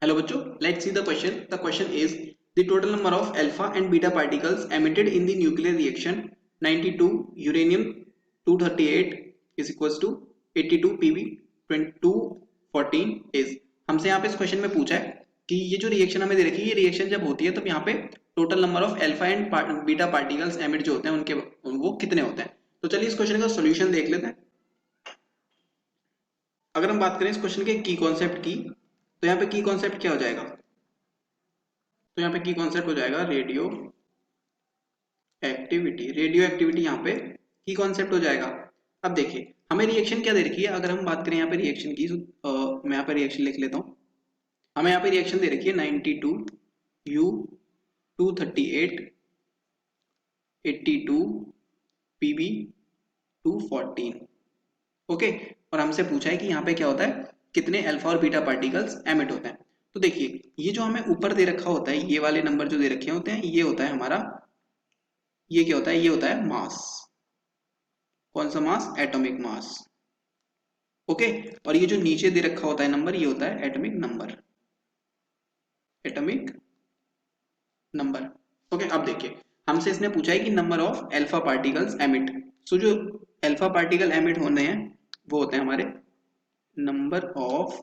Hello बच्चों, let's see the question. The question is the total number of alpha and beta particles emitted in the nuclear reaction 92 uranium 238 is equals to 82 pb 214 is। हमसे यहाँ पे इस question में पूछा है कि ये जो रिएक्शन हमें दे रखी है, ये रिएक्शन जब होती है तब यहाँ पे total number of alpha and beta particles emit जो होते हैं उनके वो कितने होते हैं। तो चलिए इस क्वेश्चन का सोल्यूशन देख लेते हैं। अगर हम बात करें इस क्वेश्चन के की कॉन्सेप्ट की, तो यहाँ पे की कॉन्सेप्ट क्या हो जाएगा? तो यहाँ पे की कॉन्सेप्ट हो जाएगा रेडियो एक्टिविटी। रेडियो एक्टिविटी यहाँ पे की कॉन्सेप्ट हो जाएगा। अब देखिए हमें रिएक्शन क्या दे रखी है। अगर हम बात करें यहाँ पे रिएक्शन की, मैं यहाँ पे रिएक्शन लिख लेता हूँ। हमें यहाँ पे रिएक्शन दे रखी है 92 U 238 82 PB 214। ओके, और हमसे पूछा है कि यहाँ पे क्या होता है, कितने अल्फा और बीटा पार्टिकल्स एमिट होते हैं। तो देखिए ये जो हमें ऊपर दे रखा होता है, ये वाले नंबर जो दे रखे होते हैं, ये होता है हमारा, ये क्या होता है, ये होता है मास। कौन सा मास? Atomic mass. ओके, और ये जो नीचे दे रखा होता है नंबर, ये होता है atomic number. Atomic number. Okay, अब देखिए हमसे इसने पूछा है कि number of alpha particles emit. So जो अल्फा पार्टिकल एमिट होने हैं वो होते हैं हमारे नंबर ऑफ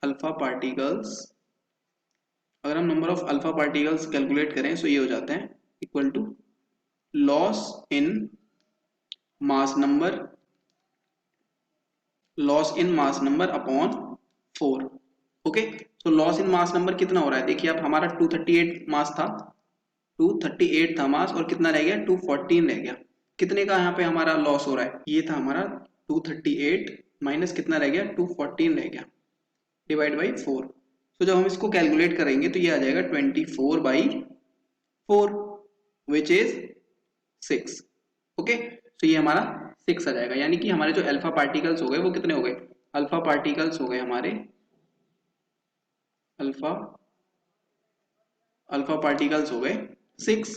अल्फा पार्टिकल्स। अगर हम number of alpha particles calculate करें तो ये हो जाते हैं equal to loss in mass number, loss in mass number upon 4। Okay, तो लॉस इन मास नंबर कितना हो रहा है? देखिए अब हमारा 238 मास था, 238 था मास, और कितना रह गया? 214 रह गया। कितने का यहाँ पे हमारा लॉस हो रहा है? ये था हमारा 238 माइनस कितना रह गया? 214 रह गया, डिवाइड बाई 4। तो जब हम इसको कैलकुलेट करेंगे तो ये आ जाएगा 24/4 विच इज 6। ओके, तो ये हमारा 6 आ जाएगा। यानी कि हमारे जो अल्फा पार्टिकल्स हो गए वो कितने हो गए? अल्फा पार्टिकल्स हो गए हमारे, अल्फा पार्टिकल्स हो गए 6।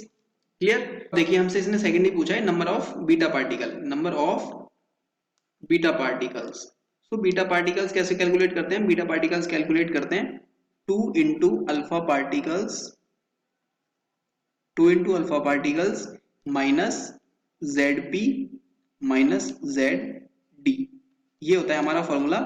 क्लियर? देखिए हमसे इसने सेकंड ही पूछा है number of beta particle, number of beta particles. तो बीटा पार्टिकल्स कैसे कैलकुलेट करते हैं? बीटा पार्टिकल्स कैलकुलेट करते हैं 2 into alpha particles, 2 into alpha particles minus ZP minus ZD। ये होता है हमारा फॉर्मूला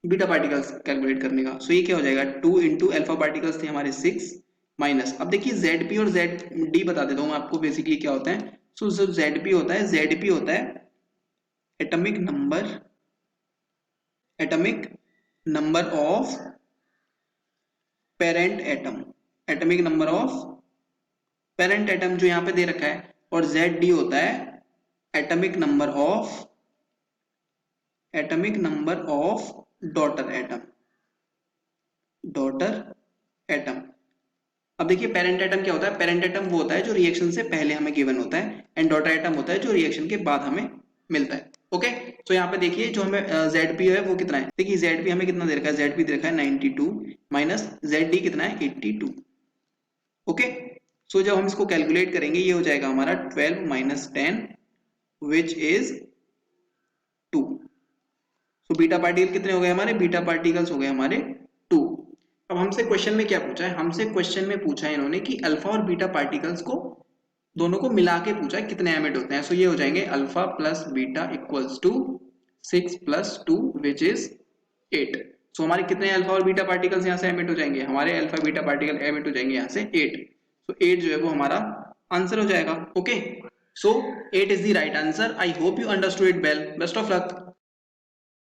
बीटा पार्टिकल्स कैलकुलेट करने का। सो ये क्या हो जाएगा? 2 इंटू अल्फा पार्टिकल्स थे हमारे 6 माइनस, अब देखिए ZP और ZD बता देता हूँ मैं आपको बेसिकली क्या होता है। सो जो ZP होता है, ZP होता है atomic number, atomic number of parent atom, atomic number of parent atom जो यहाँ पे दे रखा है। और ZD होता है atomic number of, atomic number of daughter atom, daughter atom. अब देखिए पेरेंट एटम क्या होता है? पेरेंट एटम वो होता है जो रिएक्शन से पहले हमें गिवन होता है, एंड डॉटर एटम होता है जो रिएक्शन के बाद हमें मिलता है। ओके, तो यहाँ पे देखिए जो हमें ZP है वो कितना है। देखिए ZP हमें कितना दे रखा है? ZP दे रखा है 92 माइनस ZD कितना है? 82। ओके, सो जब हम इसको कैलकुलेट करेंगे ये हो जाएगा हमारा 12 minus 10 which is 2। So beta particle कितने हो गए हमारे? बीटा पार्टिकल्स हो गए हमारे 2। अब हमसे क्वेश्चन में क्या पूछा है? हमसे क्वेश्चन में पूछा है इन्होंने कि अल्फा और बीटा पार्टिकल्स को दोनों को मिला के पूछा है कितने एमिट होते हैं। सो ये हो जाएंगे alpha plus beta equals to 6 plus 2 which is 8। So हमारे कितने अल्फा और बीटा पार्टिकल्स यहाँ से एमिट हो जाएंगे? हमारे अल्फा बीटा पार्टिकल एमिट हो जाएंगे यहाँ से 8। सो 8 जो है वो हमारा आंसर हो जाएगा। Okay, so 8 is the right answer. I hope you understood it well. Best of luck.